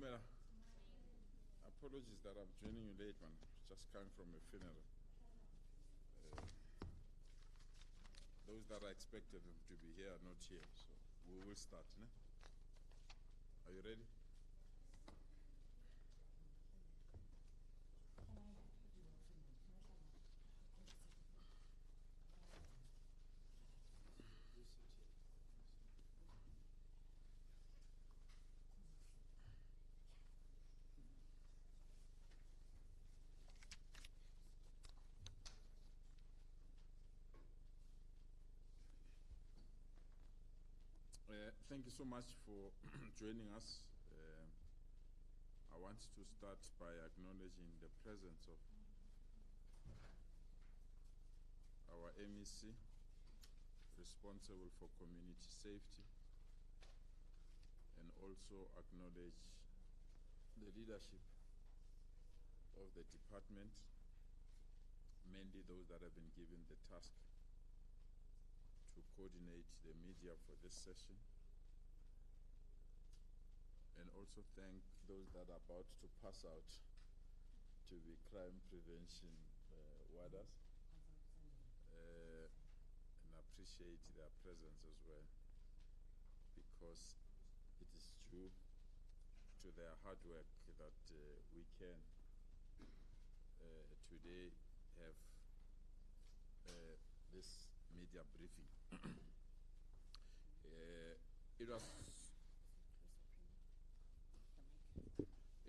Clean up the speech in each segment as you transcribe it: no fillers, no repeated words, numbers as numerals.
Dumela. Apologies that I'm joining you late, man. Just coming from a funeral. Those that I expected them to be here are not here, so we will start. Ne? Are you ready? Thank you so much for joining us. I want to start by acknowledging the presence of our MEC, responsible for community safety, and also acknowledge the leadership of the department, mainly those that have been given the task to coordinate the media for this session. And also thank those that are about to pass out to be crime prevention warders, and appreciate their presence as well, because it is due to their hard work that we can today have this media briefing.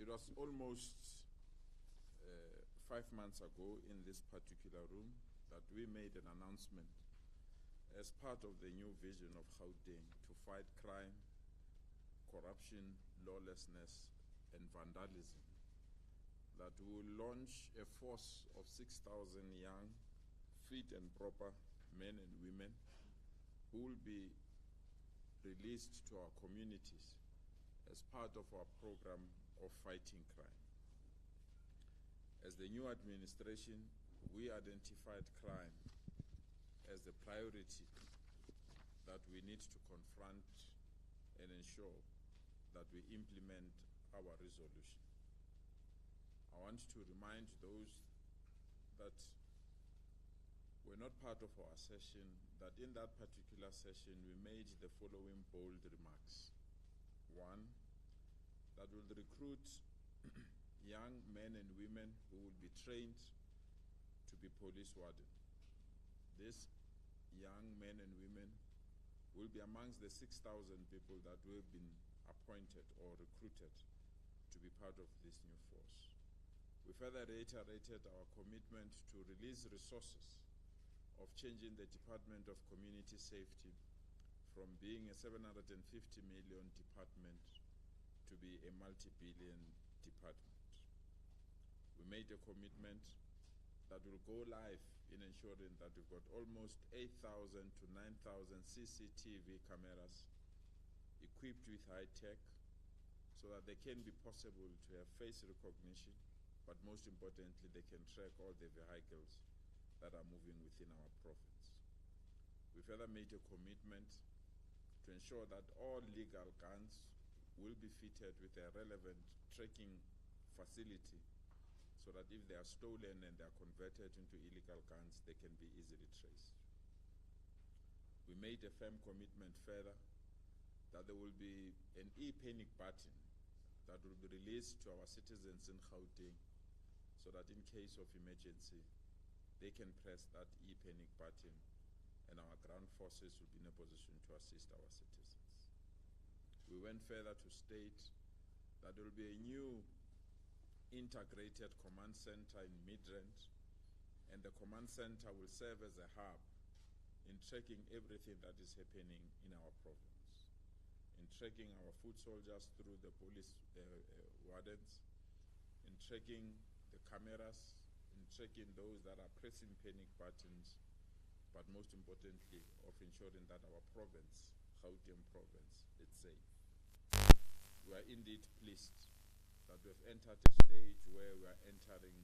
It was almost 5 months ago in this particular room that we made an announcement as part of the new vision of Gauteng to fight crime, corruption, lawlessness, and vandalism, that we will launch a force of 6,000 young, fit and proper men and women who will be released to our communities as part of our program of fighting crime. As the new administration, we identified crime as the priority that we need to confront and ensure that we implement our resolution. I want to remind those that were not part of our session that in that particular session we made the following bold remarks. One, that will recruit young men and women who will be trained to be police warden. These young men and women will be amongst the 6,000 people that will have been appointed or recruited to be part of this new force. We further reiterated our commitment to release resources of changing the Department of Community Safety from being a 750 million department to be a multi-billion department. We made a commitment that will go live in ensuring that we've got almost 8,000 to 9,000 CCTV cameras equipped with high tech so that they can be possible to have face recognition, but most importantly, they can track all the vehicles that are moving within our province. We further made a commitment to ensure that all legal guns will be fitted with a relevant tracking facility so that if they are stolen and they are converted into illegal guns, they can be easily traced. We made a firm commitment further that there will be an e-panic button that will be released to our citizens in Gauteng so that in case of emergency, they can press that e-panic button and our ground forces will be in a position to assist our citizens. We went further to state that there will be a new integrated command center in Midrand, and the command center will serve as a hub in tracking everything that is happening in our province, in tracking our foot soldiers through the police wardens, in tracking the cameras, in tracking those that are pressing panic buttons, but most importantly, of ensuring that our province, Gauteng Province, is safe. We are indeed pleased that we have entered a stage where we are entering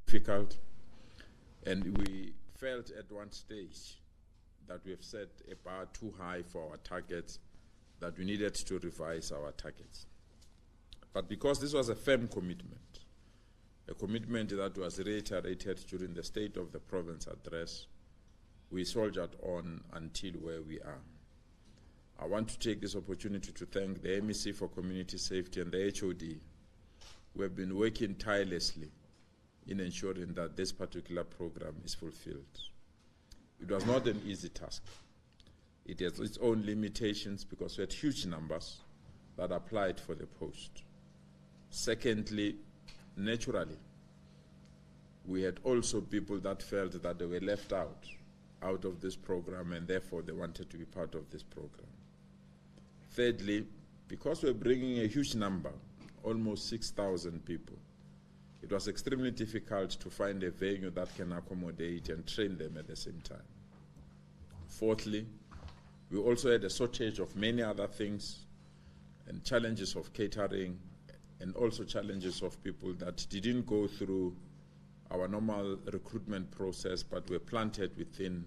difficult, and we felt at one stage that we have set a bar too high for our targets, that we needed to revise our targets. But because this was a firm commitment, a commitment that was reiterated during the State of the Province address, we soldiered on until where we are. I want to take this opportunity to thank the MEC for Community Safety and the HOD, who have been working tirelessly in ensuring that this particular program is fulfilled. It was not an easy task. It has its own limitations because we had huge numbers that applied for the post. Secondly, naturally, we had also people that felt that they were left out of this program, and therefore they wanted to be part of this program. Thirdly, because we're bringing a huge number, almost 6,000 people, it was extremely difficult to find a venue that can accommodate and train them at the same time. Fourthly, we also had a shortage of many other things and challenges of catering, and also challenges of people that didn't go through our normal recruitment process but were planted within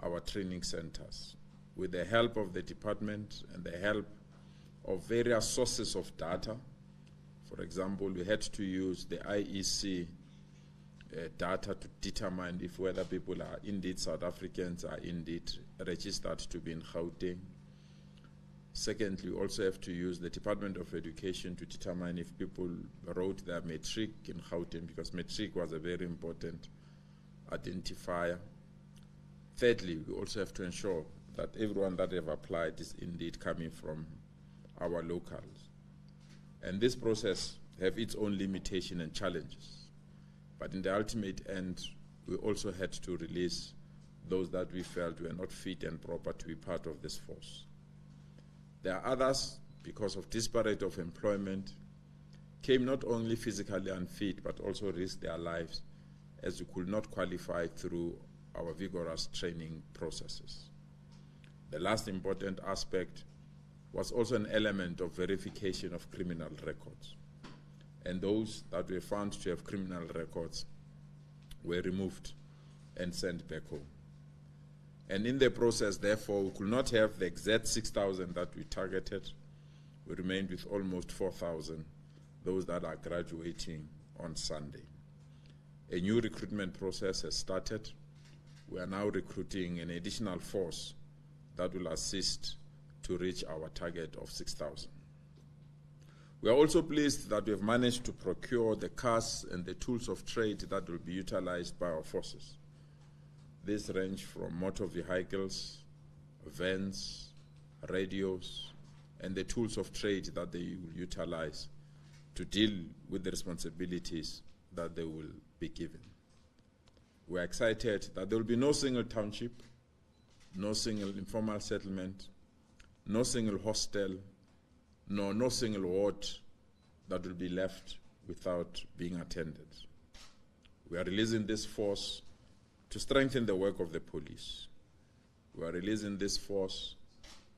our training centers. With the help of the department and the help of various sources of data, for example, we had to use the IEC data to determine if whether people are indeed South Africans, are indeed registered to be in Gauteng. Secondly, we also have to use the Department of Education to determine if people wrote their matric in Gauteng, because matric was a very important identifier. Thirdly, we also have to ensure that everyone that have applied is indeed coming from our locals. And this process have its own limitation and challenges. But in the ultimate end, we also had to release those that we felt were not fit and proper to be part of this force. There are others, because of disparate of employment, came not only physically unfit, but also risked their lives as we could not qualify through our vigorous training processes. The last important aspect was also an element of verification of criminal records. And those that were found to have criminal records were removed and sent back home. And in the process, therefore, we could not have the exact 6,000 that we targeted. We remained with almost 4,000, those that are graduating on Sunday. A new recruitment process has started. We are now recruiting an additional force that will assist to reach our target of 6,000. We are also pleased that we have managed to procure the cars and the tools of trade that will be utilized by our forces. These range from motor vehicles, vans, radios, and the tools of trade that they will utilize to deal with the responsibilities that they will be given. We are excited that there will be no single township, no single informal settlement, no single hostel, no single ward that will be left without being attended. We are releasing this force to strengthen the work of the police. We are releasing this force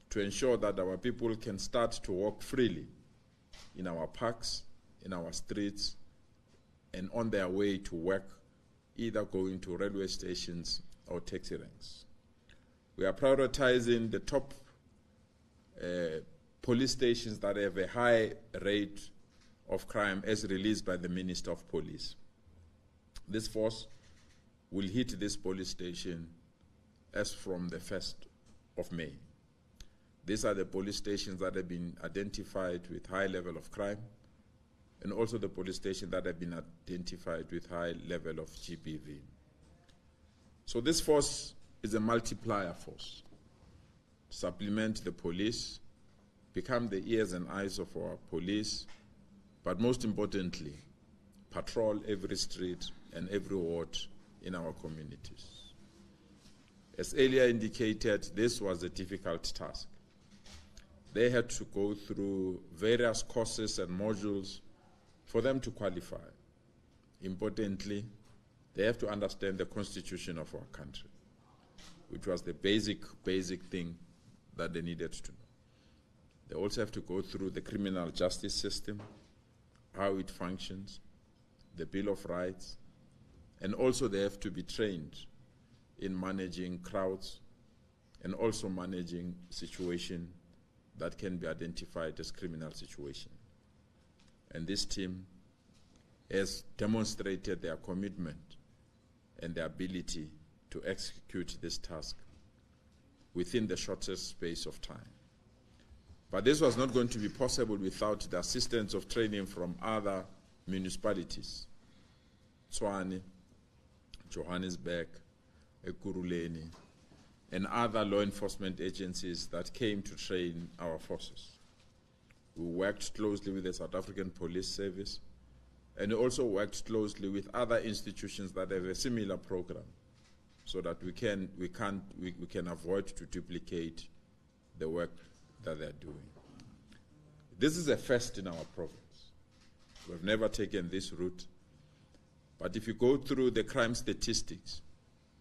to ensure that our people can start to walk freely in our parks, in our streets, and on their way to work, either going to railway stations or taxi ranks. We are prioritizing the top police stations that have a high rate of crime as released by the Minister of Police. This force will hit this police station as from the 1st of May. These are the police stations that have been identified with high level of crime, and also the police stations that have been identified with high level of GBV. So this force is a multiplier force. Supplement the police, become the ears and eyes of our police, but most importantly, patrol every street and every ward in our communities. As earlier indicated, this was a difficult task. They had to go through various courses and modules for them to qualify. Importantly, they have to understand the constitution of our country, which was the basic thing that they needed to know. They also have to go through the criminal justice system, how it functions, the Bill of Rights, and also they have to be trained in managing crowds and also managing situation that can be identified as criminal situation. And this team has demonstrated their commitment and their ability to execute this task within the shortest space of time. But this was not going to be possible without the assistance of training from other municipalities. Tshwane, Johannesburg, Ekurhuleni, and other law enforcement agencies that came to train our forces. We worked closely with the South African Police Service, and we also worked closely with other institutions that have a similar program, so that we can avoid to duplicate the work that they're doing. This is a first in our province. We've never taken this route, but if you go through the crime statistics,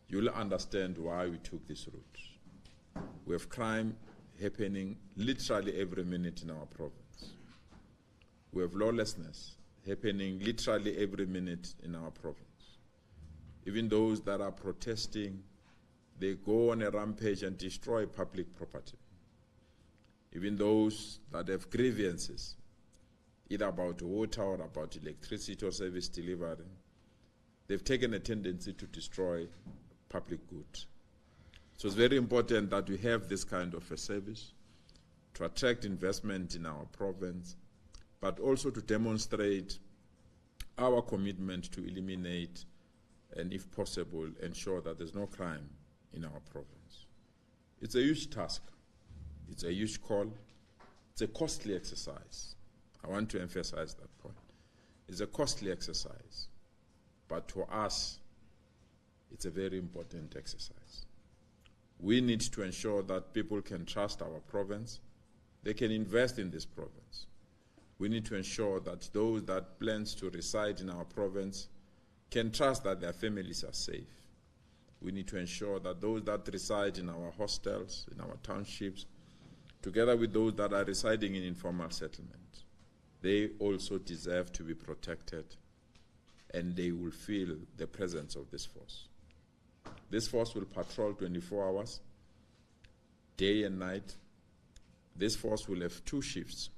you'll understand why we took this route. We have crime happening literally every minute in our province. We have lawlessness happening literally every minute in our province. Even those that are protesting, they go on a rampage and destroy public property. Even those that have grievances, either about water or about electricity or service delivery, they've taken a tendency to destroy public goods. So it's very important that we have this kind of a service to attract investment in our province, but also to demonstrate our commitment to eliminate and, if possible, ensure that there's no crime in our province. It's a huge task. It's a huge call. It's a costly exercise. I want to emphasize that point. It's a costly exercise, but to us, it's a very important exercise. We need to ensure that people can trust our province. They can invest in this province. We need to ensure that those that plans to reside in our province can trust that their families are safe. We need to ensure that those that reside in our hostels, in our townships, together with those that are residing in informal settlement, they also deserve to be protected, and they will feel the presence of this force. This force will patrol 24 hours, day and night. This force will have 2 shifts.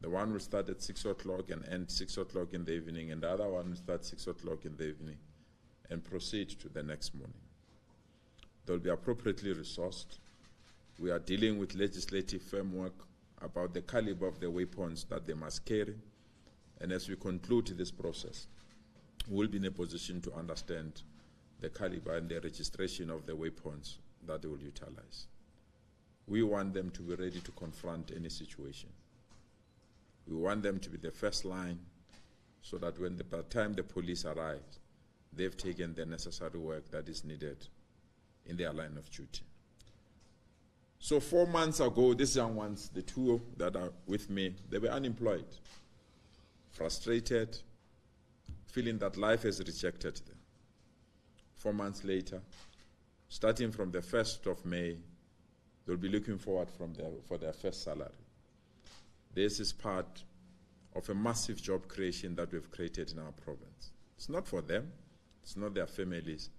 The one will start at 6 o'clock and end 6 o'clock in the evening, and the other one will start 6 o'clock in the evening and proceed to the next morning. They'll be appropriately resourced. We are dealing with legislative framework about the caliber of the weapons that they must carry, and as we conclude this process, we'll be in a position to understand the caliber and the registration of the weapons that they will utilize. We want them to be ready to confront any situation. We want them to be the first line, so that by the time the police arrive, they've taken the necessary work that is needed in their line of duty. So 4 months ago, these young ones, the 2 that are with me, they were unemployed, frustrated, feeling that life has rejected them. 4 months later, starting from the 1st of May, they'll be looking forward for their first salary. This is part of a massive job creation that we've created in our province. It's not for them, it's not their families,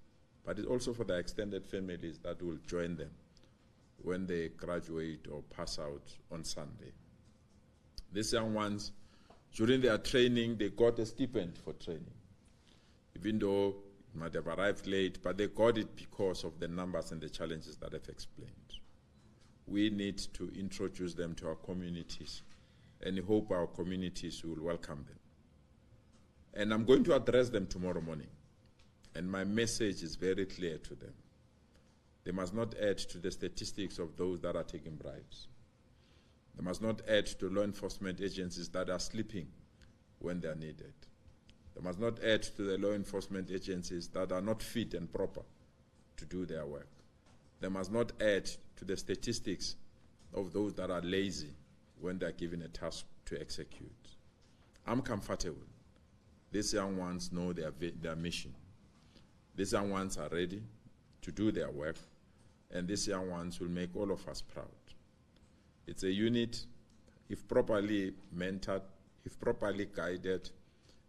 but it's also for their extended families that will join them when they graduate or pass out on Sunday. These young ones, during their training, they got a stipend for training. Even though it might have arrived late, but they got it because of the numbers and the challenges that I've explained. We need to introduce them to our communities, and hope our communities will welcome them. And I'm going to address them tomorrow morning, and my message is very clear to them. They must not add to the statistics of those that are taking bribes. They must not add to law enforcement agencies that are sleeping when they are needed. They must not add to the law enforcement agencies that are not fit and proper to do their work. They must not add to the statistics of those that are lazy when they are given a task to execute. I'm comfortable. These young ones know their mission. These young ones are ready to do their work, and these young ones will make all of us proud. It's a unit, if properly mentored, if properly guided,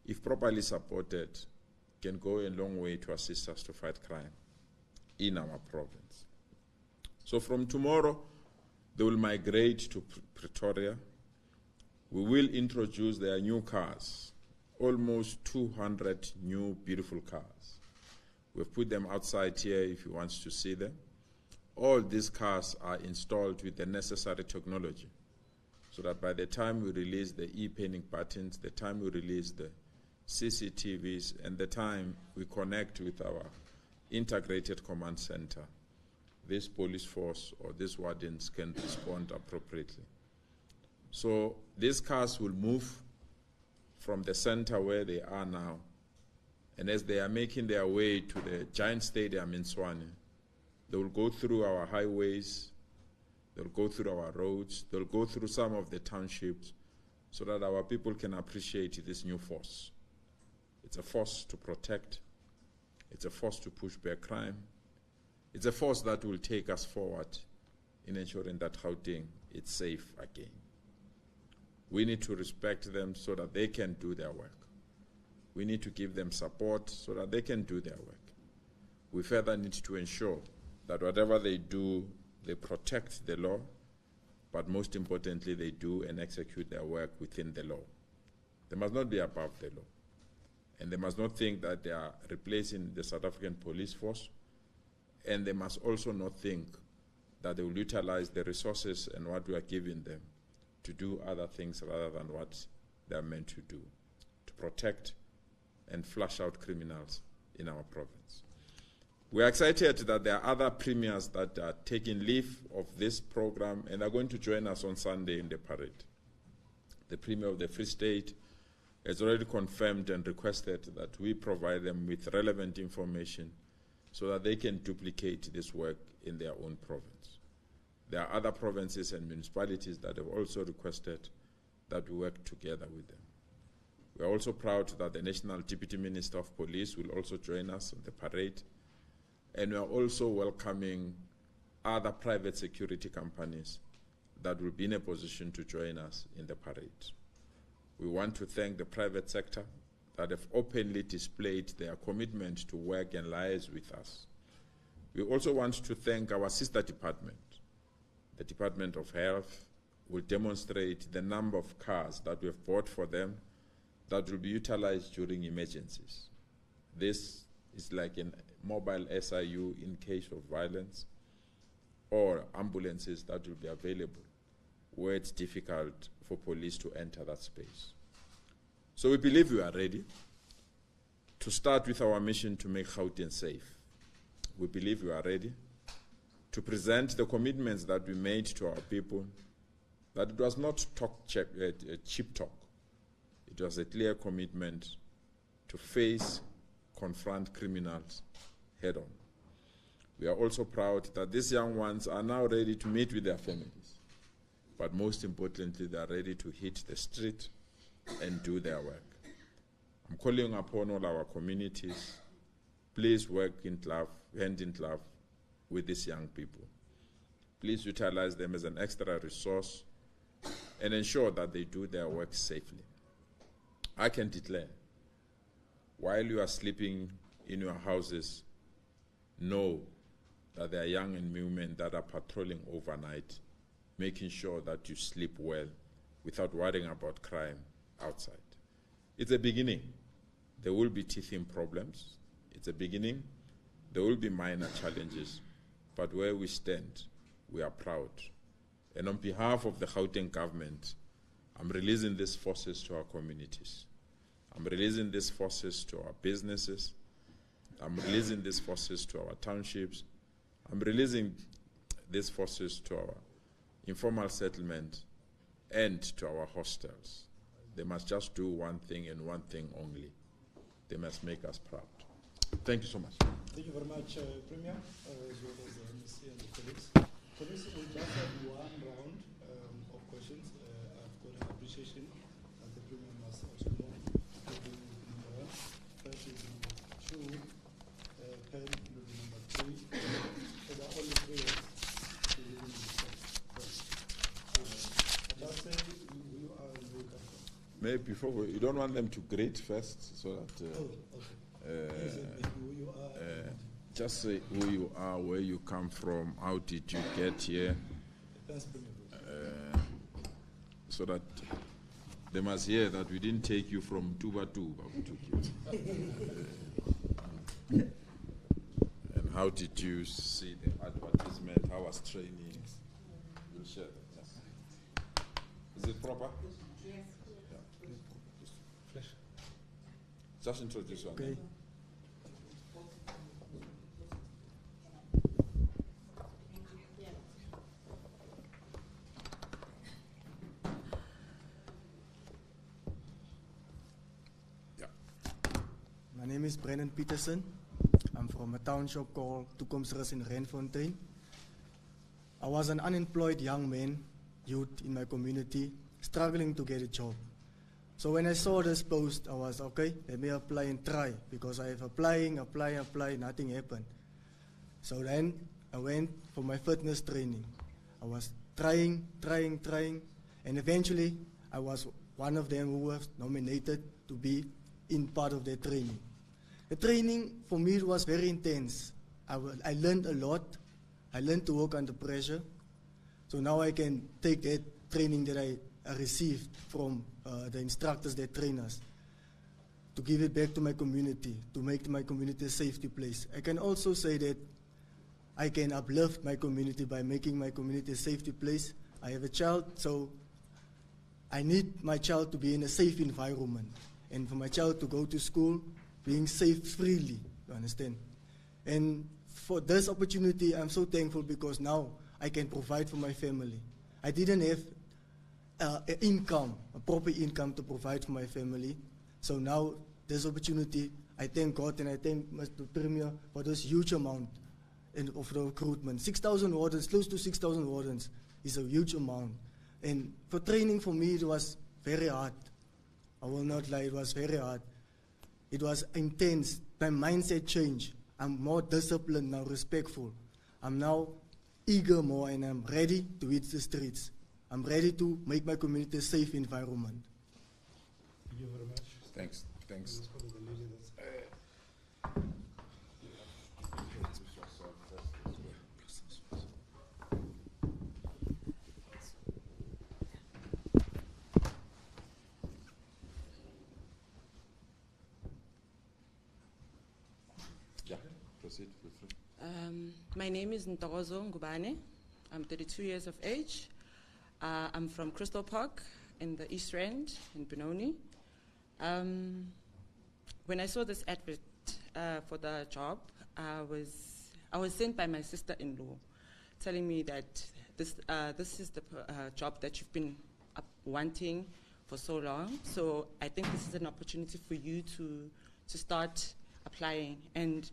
if properly supported, can go a long way to assist us to fight crime in our province. So from tomorrow, they will migrate to Pretoria. We will introduce their new cars, almost 200 new beautiful cars. We've put them outside here if you want to see them. All these cars are installed with the necessary technology so that by the time we release the e-penning buttons, the time we release the CCTVs, and the time we connect with our integrated command center, this police force or these wardens can respond appropriately. So these cars will move from the center where they are now, and as they are making their way to the giant stadium in Tshwane, they will go through our highways, they'll go through our roads, they'll go through some of the townships so that our people can appreciate this new force. It's a force to protect, it's a force to push back crime, it's a force that will take us forward in ensuring that Gauteng is safe again. We need to respect them so that they can do their work. We need to give them support so that they can do their work. We further need to ensure that whatever they do, they protect the law, but most importantly, they do and execute their work within the law. They must not be above the law. And they must not think that they are replacing the South African police force. And they must also not think that they will utilize the resources and what we are giving them to do other things rather than what they are meant to do, to protect and flush out criminals in our province. We are excited that there are other premiers that are taking leave of this program and are going to join us on Sunday in the parade. The Premier of the Free State has already confirmed and requested that we provide them with relevant information so that they can duplicate this work in their own province. There are other provinces and municipalities that have also requested that we work together with them. We are also proud that the National Deputy Minister of Police will also join us on the parade, and we are also welcoming other private security companies that will be in a position to join us in the parade. We want to thank the private sector that have openly displayed their commitment to work and liaise with us. We also want to thank our sister department. The Department of Health will demonstrate the number of cars that we have bought for them that will be utilized during emergencies. This is like a mobile SIU in case of violence, or ambulances that will be available where it's difficult for police to enter that space. So we believe we are ready to start with our mission to make Gauteng safe. We believe we are ready to present the commitments that we made to our people, that it was not cheap talk. It was a clear commitment to face, confront criminals head on. We are also proud that these young ones are now ready to meet with their families. But most importantly, they are ready to hit the street and do their work. I'm calling upon all our communities, please work in glove, hand in glove with these young people. Please utilize them as an extra resource and ensure that they do their work safely. I can declare, while you are sleeping in your houses, know that there are young and women that are patrolling overnight, making sure that you sleep well without worrying about crime outside. It's a beginning. There will be teething problems. It's a beginning. There will be minor challenges. But where we stand, we are proud. And on behalf of the Gauteng government, I'm releasing these forces to our communities. I'm releasing these forces to our businesses. I'm releasing these forces to our townships. I'm releasing these forces to our informal settlement and to our hostels. They must just do one thing and one thing only. They must make us proud. Thank you so much. Thank you very much, Premier, as well as MC and the colleagues. Colleagues, we just have one round of questions. I've got an appreciation that the Premier must also know. Number one. First is number two. Pen will be number three. So there are only three words. Just say who you are and where you come from. Maybe before you don't want them to greet first, so that. Okay. Who you are. Just say who you are, where you come from, how did you get here, so that they must hear that we didn't take you from Tuba, we took you. And how did you see the advertisement? How was training? You'll share that. Yes. Is it proper? Yes. Yeah. Just introduce yourself. Okay. My name is Brennan Peterson. I'm from a township called Toekomsrus in Randfontein. I was an unemployed young man, youth in my community, struggling to get a job. So when I saw this post, I was, okay, let me apply and try, because I have applying, nothing happened. So then I went for my fitness training. I was trying, and eventually I was one of them who was nominated to be in part of their training. The training for me was very intense. I learned a lot. I learned to work under pressure. So now I can take that training that I received from the instructors, the trainers, to give it back to my community, to make my community a safety place. I can also say that I can uplift my community by making my community a safety place. I have a child, so I need my child to be in a safe environment, and for my child to go to school being safe freely, you understand? And for this opportunity, I'm so thankful, because now I can provide for my family. I didn't have a proper income to provide for my family. So now this opportunity, I thank God and I thank Mr. Premier for this huge amount of the recruitment. 6,000 wardens, close to 6,000 wardens is a huge amount. And for training for me, it was very hard. I will not lie, it was very hard. It was intense. My mindset changed. I'm more disciplined now, respectful. I'm now eager more, and I'm ready to hit the streets. I'm ready to make my community a safe environment. Thank you very much. Thanks. Yeah, proceed. My name is Ntokozo Ngubane. I'm 32 years of age. I'm from Crystal Park in the East Rand in Benoni. When I saw this advert for the job, I was sent by my sister-in-law, telling me that this is the job that you've been wanting for so long. So I think this is an opportunity for you to start applying. And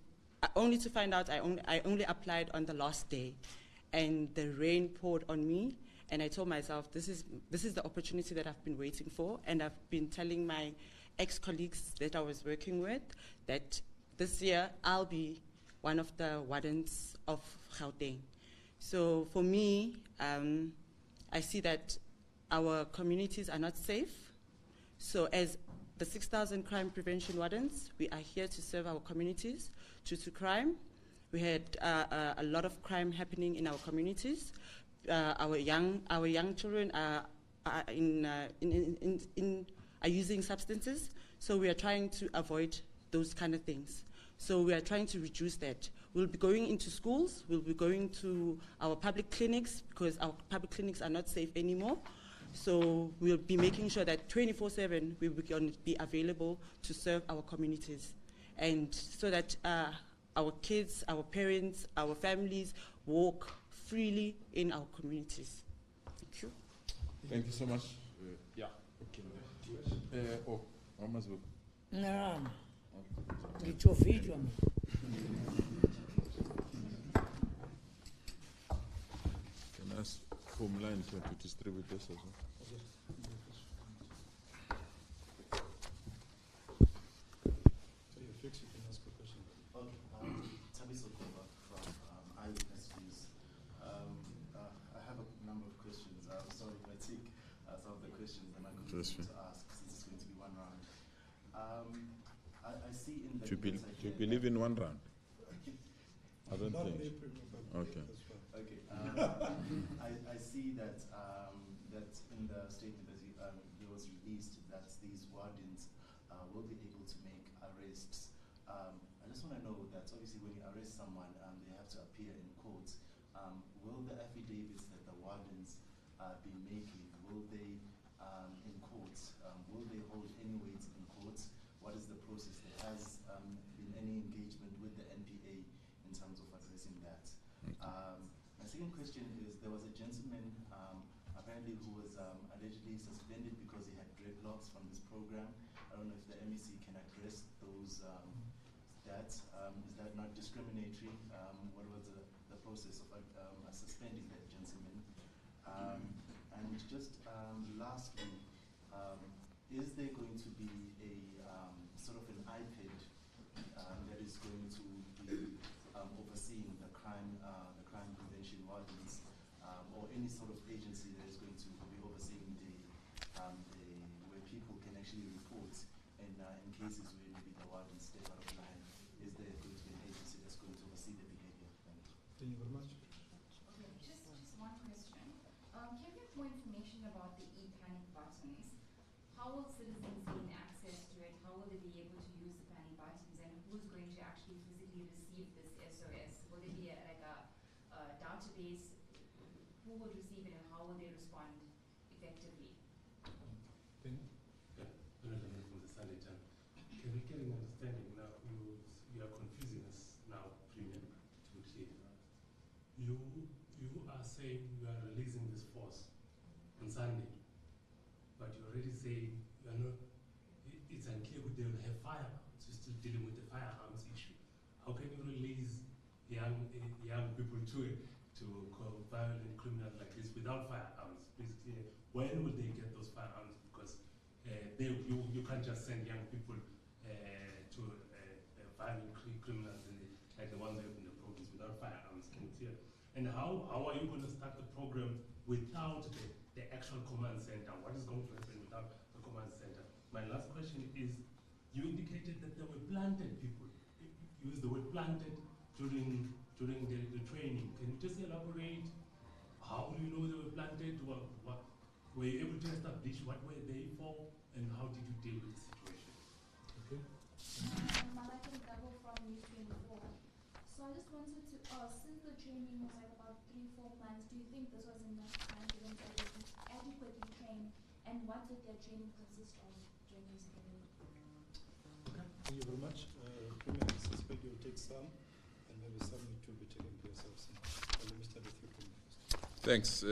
only to find out, I only applied on the last day, and the rain poured on me. And I told myself, this is the opportunity that I've been waiting for. And I've been telling my ex-colleagues that I was working with that this year I'll be one of the wardens of Gauteng. So for me, I see that our communities are not safe. So as the 6,000 crime prevention wardens, we are here to serve our communities due to crime. We had a lot of crime happening in our communities. Our young children are using substances, so we are trying to avoid those kind of things. So we are trying to reduce that. We'll be going into schools, we'll be going to our public clinics, because our public clinics are not safe anymore. So we'll be making sure that 24/7 we will be available to serve our communities, and so that our kids, our parents, our families walk freely in our communities. Thank you. Thank you so much. Yeah. Okay. Almost. No, it's your video. Can I ask Homeline to distribute this as well? To ask, since it's going to be one round. I see in the Do you believe in one round? I don't Not think. me, Premier, but Okay. as well. Okay. I see that that in the statement that it was released that these wardens will be able to make arrests. I just want to know that obviously when you arrest someone, they have to appear in court. Will the affidavits that the wardens be making, will they in courts, will they hold any weight in courts? What is the process? There has been any engagement with the NPA in terms of addressing that? My second question is, there was a gentleman apparently who was allegedly suspended because he had dreadlocks from this program. I don't know if the MEC can address those, is that not discriminatory? What was the process of suspending that gentleman? And just lastly, is there going to be a sort of an iPad that is going to be overseeing the crime prevention wardens, or any sort of agency that is going to be overseeing where people can actually report in cases where maybe the wardens step out of line? Is there going to be an agency that's going to oversee the behavior? Thank you very much. Okay, just one question. Can you give more information about the e-panic buttons? How will citizens gain access to it? How will they be able to use the panic buttons? And who's going to actually physically receive this SOS? Will it be like a database? Who will receive it and how will they respond effectively? Thank you. From the Sunday Times. Can we get an understanding now? You are confusing us now, Premier, to be clear. You are saying you are releasing this force on Sunday, but you already say you are not. It's unclear whether they will have firearms. You're still dealing with the firearms issue. How can you release young people to violent criminals like this without firearms? Please clear. When will they get those firearms? Because you can't just send young people to violent criminals like the ones in the province without firearms. Can you clear? And how are you going to start the program without the actual command center? What is going to happen without the command center? My last question is, you indicated that there were planted people. You used the word planted during the training. Can you just elaborate? How do you know they were planted? What were you able to establish? What were they for? And how did you deal with the situation? Okay. Malaki Double from News 24. So I just wanted to ask, since the training was like about 3-4 months, do you think this was enough time for them to adequately train? And what did their training consist of during this period? Okay. Thank you very much. Premier, I suspect you'll take some, and maybe some need to be taken care of. Let me start with you, Premier, first. Thanks.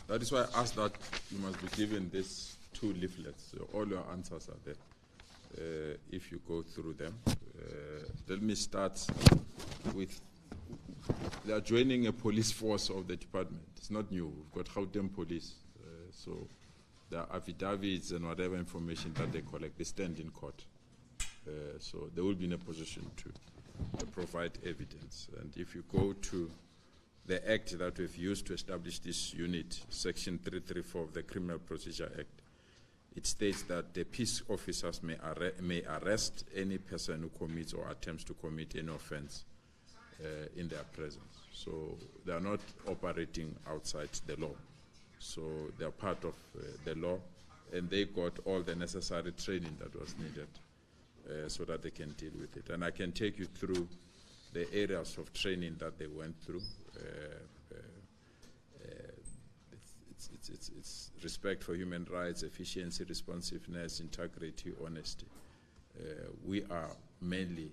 That is why I asked that you must be given these 2 leaflets. All your answers are there if you go through them. Let me start with, they are joining a police force of the department. It's not new. We've got Gauteng Police. So there are affidavits and whatever information that they collect, they stand in court. So they will be in a position to provide evidence. And if you go to the act that we've used to establish this unit, Section 334 of the Criminal Procedure Act, it states that the peace officers may arrest any person who commits or attempts to commit any offense in their presence. So they are not operating outside the law. So they are part of the law, and they got all the necessary training that was needed so that they can deal with it. And I can take you through the areas of training that they went through. It's respect for human rights, efficiency, responsiveness, integrity, honesty. We are mainly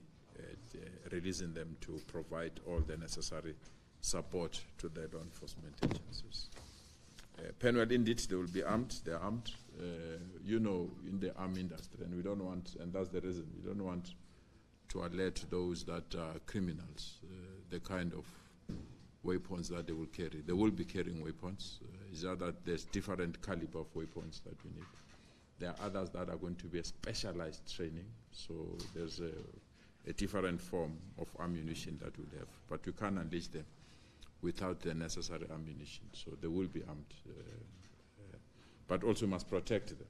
releasing them to provide all the necessary support to the law enforcement agencies. Penwell, indeed, they will be armed. They're armed. You know, in the army industry, and we don't want, and that's the reason, we don't want to alert those that are criminals, the kind of weapons that they will carry. They will be carrying weapons. It's just that there's different caliber of weapons that we need. There are others that are going to be a specialized training, so there's a different form of ammunition that we'll have, but you can't unleash them without the necessary ammunition, so they will be armed. But also must protect them.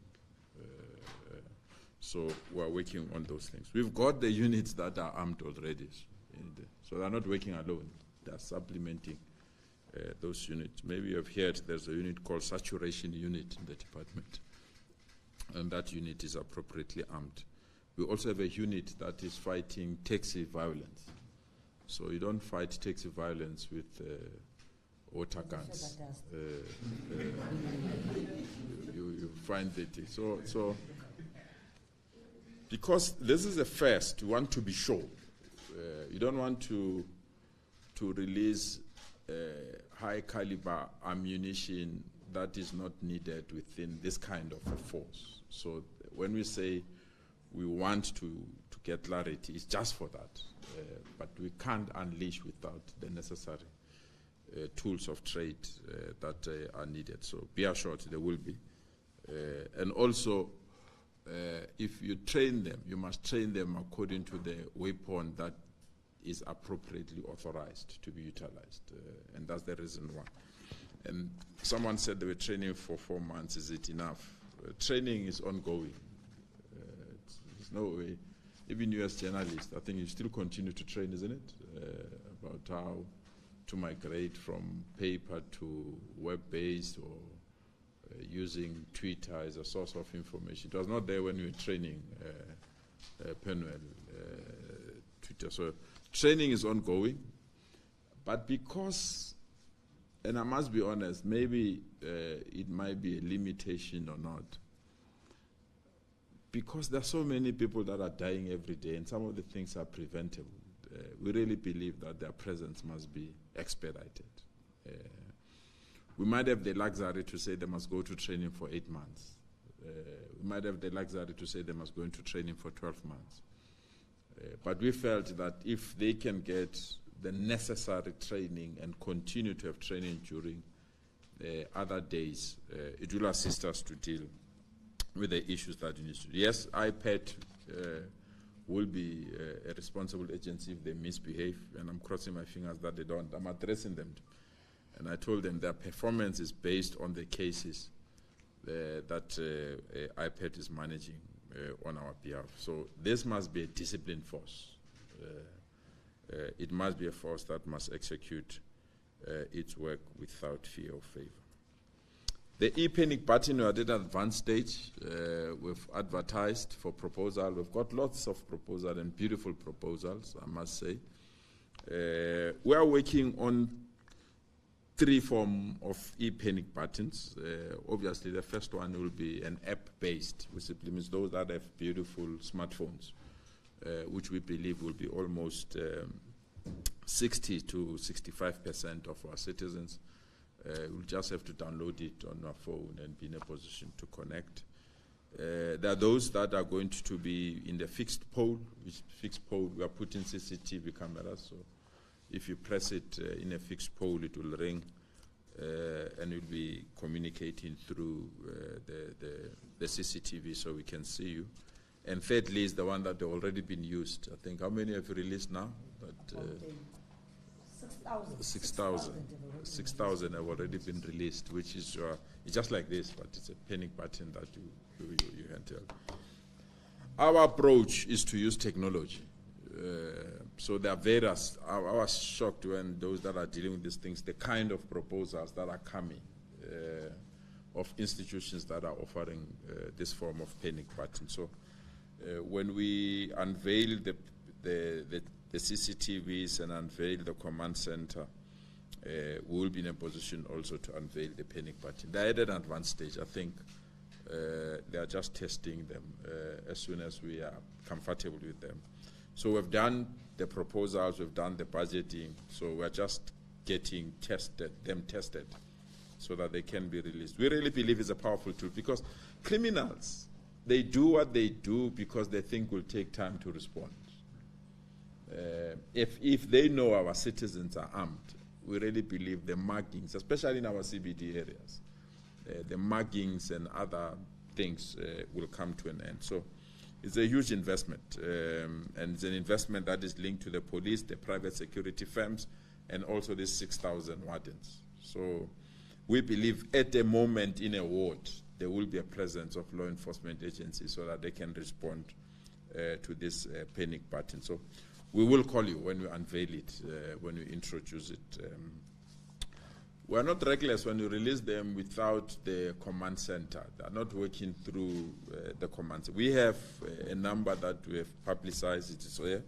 So we're working on those things. We've got the units that are armed already So they're not working alone. They're supplementing those units. Maybe you have heard there's a unit called saturation unit in the department, and that unit is appropriately armed. We also have a unit that is fighting taxi violence. So you don't fight taxi violence with water guns. You find that. So because this is a first, you want to be sure. You don't want to release high caliber ammunition that is not needed within this kind of a force. So when we say we want to get clarity, it's just for that. But we can't unleash without the necessary tools of trade that are needed. So be assured there will be. And also, if you train them, you must train them according to the weapon that is appropriately authorized to be utilized. And that's the reason why. And someone said they were training for 4 months. Is it enough? Training is ongoing. There's no way. Even you as journalists, I think you still continue to train, isn't it? About how to migrate from paper to web-based or using Twitter as a source of information. It was not there when you were training Penwell, Twitter. So training is ongoing. But because, and I must be honest, maybe it might be a limitation or not, because there are so many people that are dying every day and some of the things are preventable. We really believe that their presence must be expedited. We might have the luxury to say they must go to training for 8 months. We might have the luxury to say they must go into training for 12 months. But we felt that if they can get the necessary training and continue to have training during other days, it will assist us to deal with the issues that you need to do. Yes, IPAD will be a responsible agency if they misbehave, and I'm crossing my fingers that they don't. I'm addressing them. And I told them their performance is based on the cases that IPAD is managing on our behalf. So this must be a disciplined force. It must be a force that must execute its work without fear or favor. The e-panic button, we are at an advanced stage. We've advertised for proposal. We've got lots of proposals and beautiful proposals, I must say. We are working on 3 forms of e-panic buttons. Obviously, the first one will be an app-based, which simply means those that have beautiful smartphones, which we believe will be almost 60 to 65% of our citizens. We'll just have to download it on our phone and be in a position to connect. There are those that are going to be in the fixed pole, which fixed pole we are putting CCTV cameras. So if you press it in a fixed pole, it will ring and you'll be communicating through the CCTV so we can see you. And thirdly is the one that have already been used. I think, how many have you released now? 6,000. 6,000 have already been released, which is it's just like this, but it's a panic button that you can tell. Our approach is to use technology. So there are various, I was shocked when those that are dealing with these things, the kind of proposals that are coming of institutions that are offering this form of panic button. So when we unveil the CCTVs and unveil the command center, we will be in a position also to unveil the panic button. They're at an advanced stage. I think they are just testing them as soon as we are comfortable with them. So we've done the proposals, we've done the budgeting, so we're just getting them tested so that they can be released. We really believe it's a powerful tool because criminals, they do what they do because they think will take time to respond. If they know our citizens are armed, we really believe the muggings, especially in our CBD areas, the muggings and other things will come to an end. So it's a huge investment, and it's an investment that is linked to the police, the private security firms, and also these 6,000 wardens. So we believe at the moment in a ward, there will be a presence of law enforcement agencies so that they can respond to this panic button. So we will call you when we unveil it, when we introduce it. We are not reckless when we release them without the command center. They are not working through the command center. We have a number that we have publicized. It is here.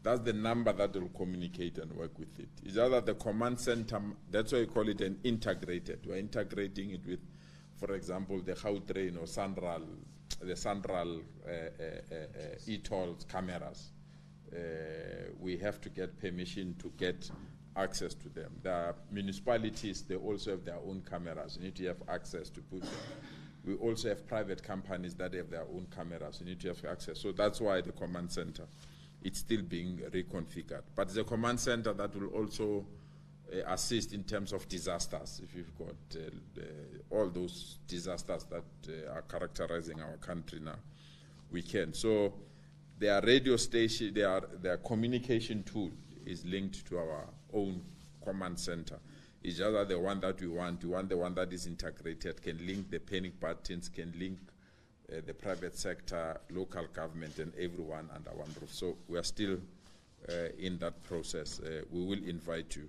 That's the number that will communicate and work with it. It's just that the command center, that's why we call it an integrated. We're integrating it with, for example, the Gauteng or the Central e-toll cameras. We have to get permission to get access to them. The municipalities, they also have their own cameras. You need to have access to put them. We also have private companies that have their own cameras. You need to have access. So that's why the command center, it's still being reconfigured. But it's a command center that will also assist in terms of disasters. If you've got all those disasters that are characterizing our country now, we can. So their radio station, their communication tool is linked to our own command center. It's just that the one that we want the one that is integrated, can link the panic buttons, can link the private sector, local government, and everyone under one roof. So we are still in that process. We will invite you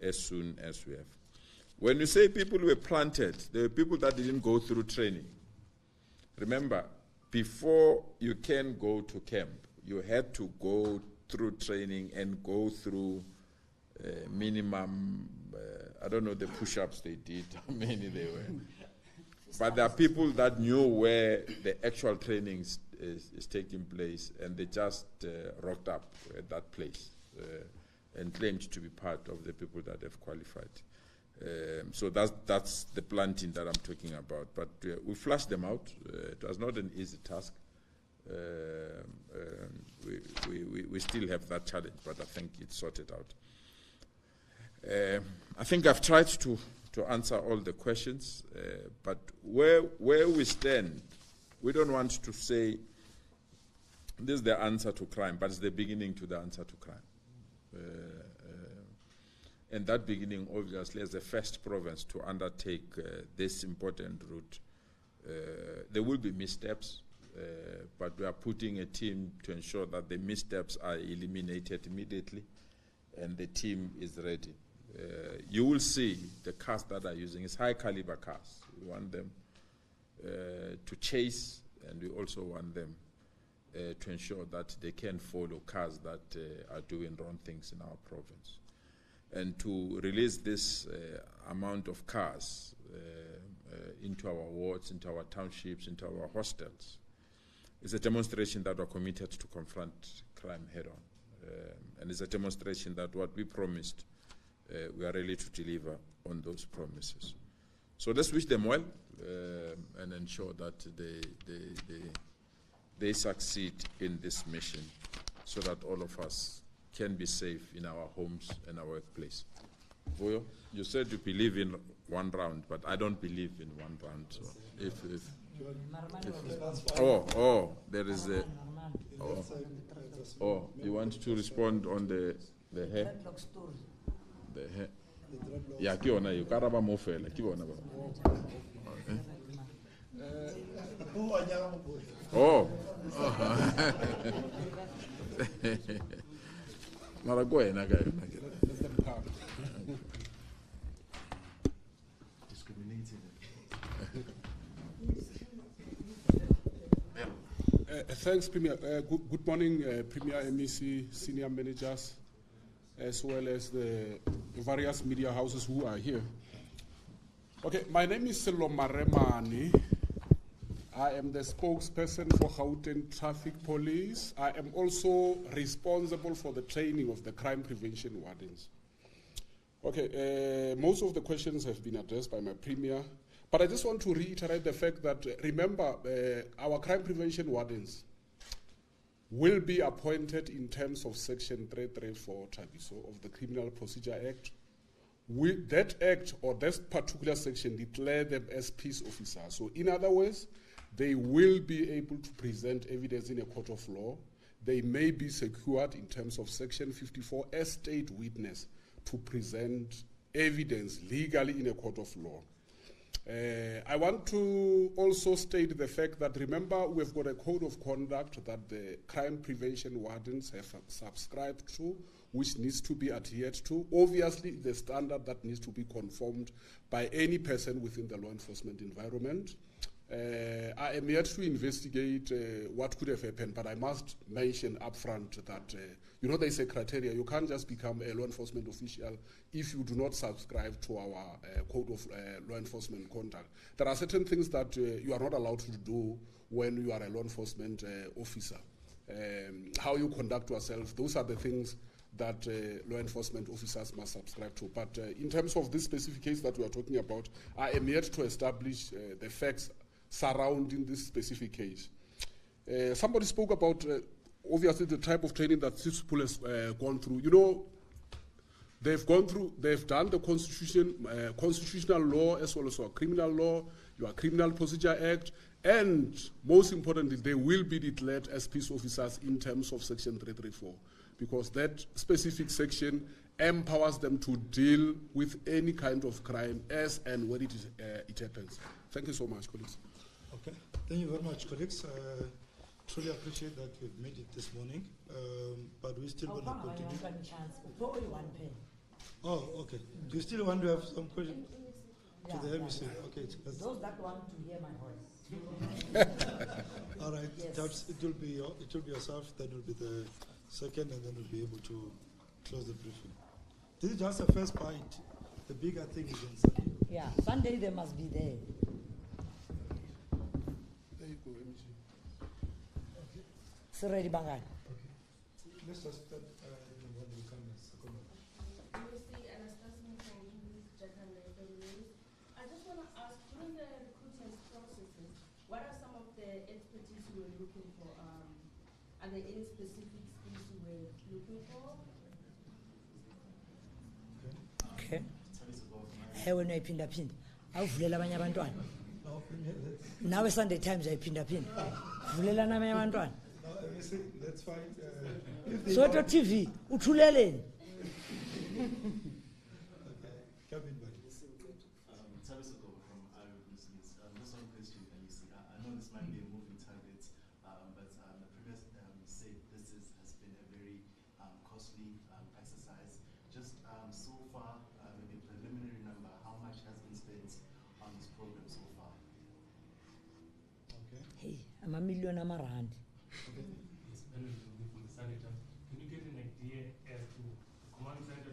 as soon as we have. When you say people were planted, there were people that didn't go through training. Remember, before you can go to camp, you had to go through training and go through minimum, I don't know the push-ups they did, how many they were. But there are people that knew where the actual training is taking place, and they just rocked up at that place and claimed to be part of the people that have qualified. So that's the planting that I'm talking about. But we flushed them out. It was not an easy task. We still have that challenge, but I think it's sorted out. I think I've tried to answer all the questions, but where we stand, we don't want to say this is the answer to crime, but it's the beginning to the answer to crime. And that beginning, obviously, as the first province to undertake this important route, there will be missteps, but we are putting a team to ensure that the missteps are eliminated immediately, and the team is ready. You will see the cars that are using is high caliber cars. We want them to chase, and we also want them to ensure that they can follow cars that are doing wrong things in our province. And to release this amount of cars into our wards, into our townships, into our hostels, is a demonstration that we're committed to confront crime head-on. And it's a demonstration that what we promised, we are ready to deliver on those promises. So let's wish them well and ensure that they succeed in this mission so that all of us can be safe in our homes and our workplace. Voyo, you said you believe in one round, but I don't believe in one round. So there is a... you want to respond on the hair? The hair. Yeah, kiona you karaba mofela kiona ba. Oh. Mara go ena ga yona ke. Discriminated. Thanks, Premier. Good morning, Premier, MEC, senior managers, as well as the various media houses who are here. Okay, my name is Selo Maremani. I am the spokesperson for Gauteng Traffic Police. I am also responsible for the training of the crime prevention wardens. Okay, most of the questions have been addressed by my Premier, but I just want to reiterate the fact that, remember, our crime prevention wardens will be appointed in terms of Section 334 of the Criminal Procedure Act. That act or that particular section declare them as peace officers. So in other words, they will be able to present evidence in a court of law. They may be secured in terms of Section 54 as state witness to present evidence legally in a court of law. I want to also state the fact that, remember, we've got a code of conduct that the crime prevention wardens have subscribed to, which needs to be adhered to. Obviously, the standard that needs to be conformed by any person within the law enforcement environment. I am yet to investigate what could have happened, but I must mention upfront that, there's a criteria. You can't just become a law enforcement official if you do not subscribe to our code of law enforcement conduct. There are certain things that you are not allowed to do when you are a law enforcement officer. How you conduct yourself, those are the things that law enforcement officers must subscribe to. But in terms of this specific case that we are talking about, I am yet to establish the facts surrounding this specific case. Somebody spoke about, obviously, the type of training that this people has gone through. They've done the constitutional law as well as our criminal law, your Criminal Procedure Act, and most importantly, they will be declared as peace officers in terms of Section 334, because that specific section empowers them to deal with any kind of crime as and when it happens. Thank you so much, colleagues. Okay, thank you very much, colleagues. Truly appreciate that you've made it this morning, but we still want to continue. Oh, okay. Do you still want to have some questions to the MEC? Okay. Those that want to hear my voice. All right. Yes. It will be yourself. Then will be the second, and then we'll be able to close the briefing. This is just the first bite. The bigger thing is on Sunday. Yeah, Sunday they must be there. There you go, MEC. Okay. So ready, Bangal. Okay. Let's just start. What will come as second one. I just want to ask, during the recruitment processes, what are some of the expertise you were looking for? Are there any specific skills you were looking for? Okay. When I pinda pinda, awuvulela abanye abantwana. Nawe Sunday Times ayiphinda phinda. Vulela nabanye abantwana. Let's find. Soto TV uthuleleni. A million amarand. Can you get an idea as to the command center,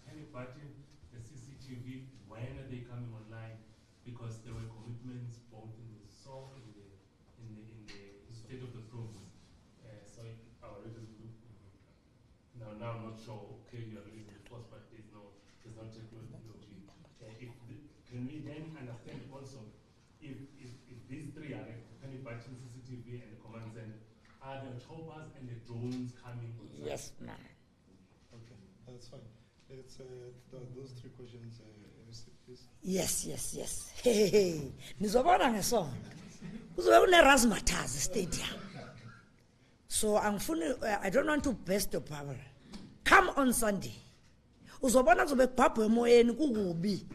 any button, the CCTV, when are they coming online? Because there were commitments both in the south and in the state of the province. So our readers will now I'm not sure. Okay, you are releasing the force, but there's no technology. Can we then understand also if these three are any button, CCTV, and the command center, are the choppers and the drones coming? Yes, ma'am. Okay, that's fine. Let's those three questions, please. Yes. Hey. Nizobona ngesonto. Kuzobe kune Razzmatazz stadium. So I don't want to burst your bubble. Come on Sunday. Uzobona kuzobe kubhabhwe emoyeni kukubi.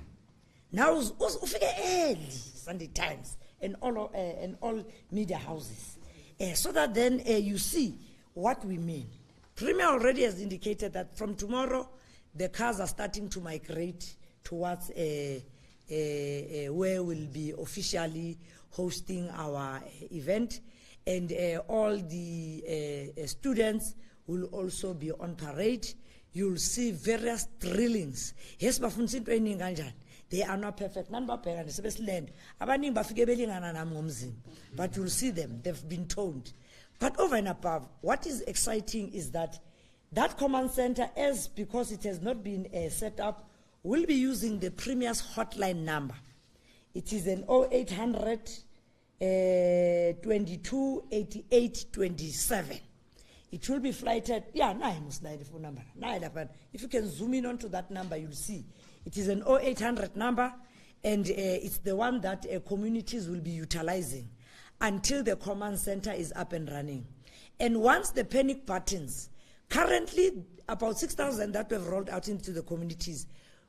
Now ufike early Sunday Times and all media houses, so that then you see what we mean. Premier already has indicated that from tomorrow, the cars are starting to migrate towards where we'll be officially hosting our event, and all the students will also be on parade. You'll see various drillings. Yes, training kanjani. They are not perfect. None but parent, especially land. But you'll see them. They've been told. But over and above, what is exciting is that command center, because it has not been set up, will be using the Premier's hotline number. It is an 0800 22 88 27. It will be flighted. Yeah, phone number. If you can zoom in onto that number, you'll see. It is an 0800 number, and it's the one that communities will be utilizing until the command center is up and running. And once the panic buttons, currently about 6,000 that we've rolled out into the communities,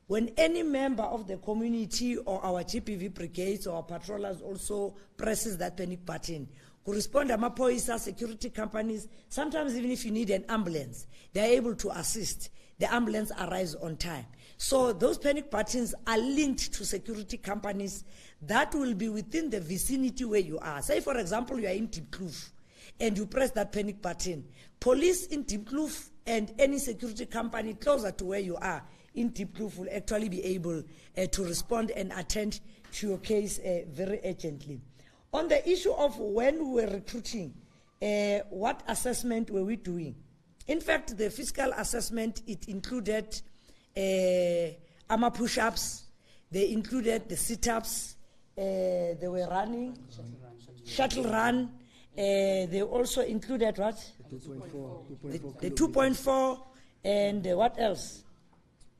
when any member of the community or our GPV brigades or our patrollers also presses that panic button, correspond to Mapoisa, security companies, sometimes even if you need an ambulance, they are able to assist. The ambulance arrives on time. So those panic buttons are linked to security companies that will be within the vicinity where you are. Say, for example, you are in Diepkloof and you press that panic button. Police in Diepkloof and any security company closer to where you are in Diepkloof will actually be able to respond and attend to your case very urgently. On the issue of when we were recruiting, what assessment were we doing? In fact, the fiscal assessment, it included armor push-ups, they included the sit-ups, they were running, shuttle run, they also included what? 2.4. The 2.4, and what else?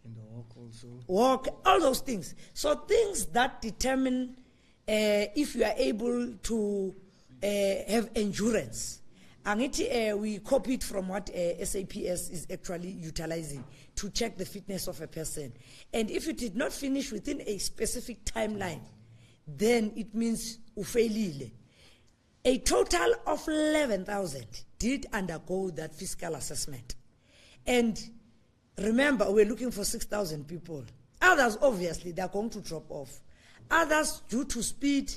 And the walk also. Walk, all those things. So things that determine if you are able to have endurance. And we copied from what SAPS is actually utilizing to check the fitness of a person. And if you did not finish within a specific timeline, then it means ufailile. A total of 11,000 did undergo that fiscal assessment. And remember, we're looking for 6,000 people. Others, obviously, they're going to drop off. Others, due to speed.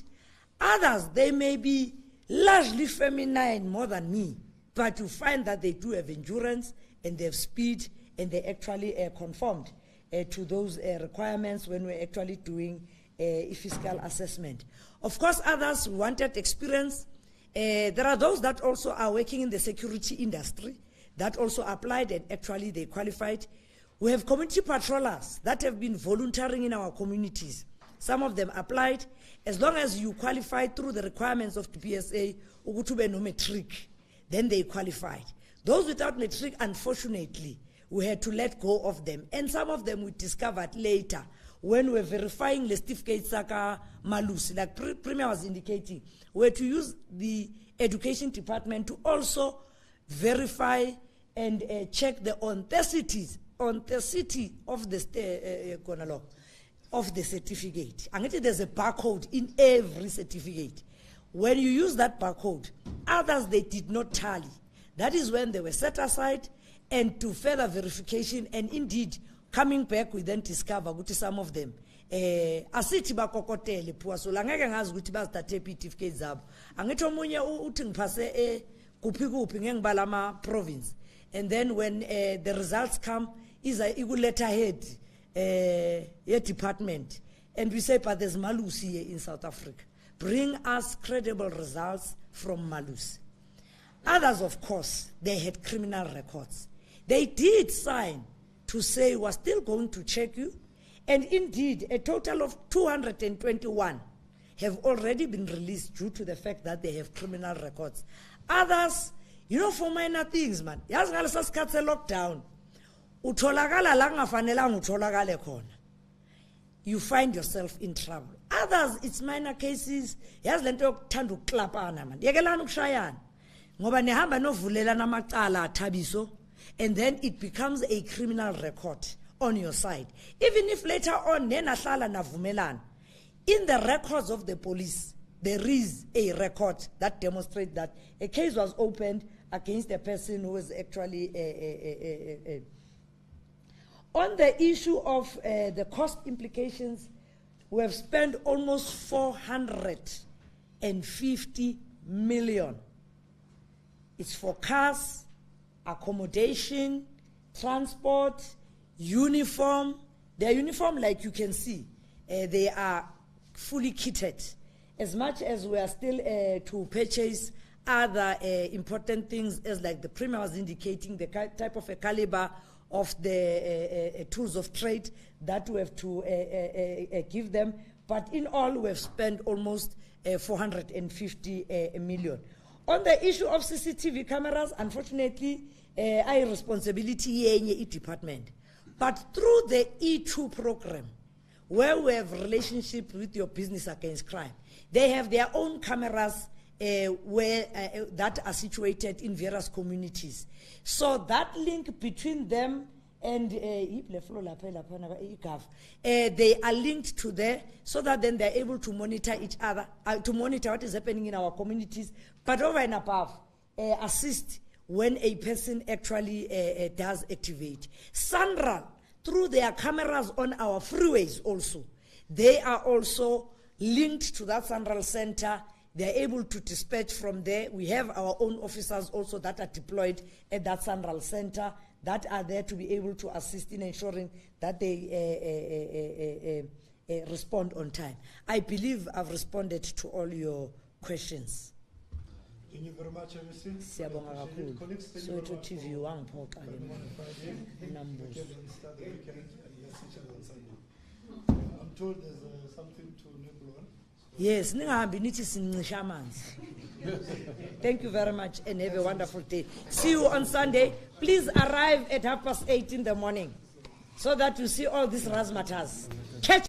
Others, they may be largely feminine more than me, but you find that they do have endurance and they have speed and they actually conformed to those requirements when we're actually doing a fiscal assessment. Of course, others wanted experience. There are those that also are working in the security industry that also applied and actually they qualified. We have community patrollers that have been volunteering in our communities. Some of them applied. As long as you qualified through the requirements of the PSA, ukutube no matric, then they qualified. Those without matric, unfortunately, we had to let go of them. And some of them we discovered later when we were verifying the certificate Saka Malus, like Premier was indicating, we had to use the education department to also verify and check the authenticity of the of the certificate. And there's a barcode in every certificate. When you use that barcode, others they did not tally. That is when they were set aside and to further verification, and indeed coming back we then discover that some of them asithi bakokotele phuwa so langeke ngazi ukuthi bazithathe certificates zabo. Angithi omunye uthi ngiphase kuphi kuphi ngengibala ama province, and then when the results come is a letterhead your department, and we say, but there's Malus here in South Africa. Bring us credible results from Malus. Others, of course, they had criminal records. They did sign to say we're still going to check you, and indeed, a total of 221 have already been released due to the fact that they have criminal records. Others, you know, for minor things, man. Yazi ngalesa sikhathi lockdown. Utholakala la kungafanelanga utholakale khona. You find yourself in trouble. Others, it's minor cases. Yazi lento yokuthanda ukuklapana man. Yekelana ukushayana. Ngoba nehamba novulelana amacala athabiso, and then it becomes a criminal record on your side. Even if later on nenahlala navumelana, in the records of the police, there is a record that demonstrates that a case was opened against a person who was actually on the issue of the cost implications, we have spent almost 450 million. It's for cars, accommodation, transport, uniform. Their uniform, like you can see, they are fully kitted. As much as we are still to purchase other important things, as like the Premier was indicating, the type of a caliber of the tools of trade that we have to give them. But in all, we have spent almost 450 million. On the issue of CCTV cameras, unfortunately, I responsibility in department. But through the E2 program, where we have relationship with your business against crime, they have their own cameras that are situated in various communities. So that link between them and they are linked to there so that then they're able to monitor each other, to monitor what is happening in our communities, but over and above, assist when a person actually does activate. Sandra, through their cameras on our freeways also, they are also linked to that Central Center. They're able to dispatch from there. We have our own officers also that are deployed at that Central Center that are there to be able to assist in ensuring that they respond on time. I believe I've responded to all your questions. Thank you very much, MC. Siyabonga kakhulu. So to TV wangiphoxa ke numbers. I'm told there's something to nibble on. Yes, ningahambi nithi sincisha amanzi. Thank you very much and have a wonderful day. See you on Sunday. Please arrive at 8:30 in the morning so that you see all these razzmatazz. Catch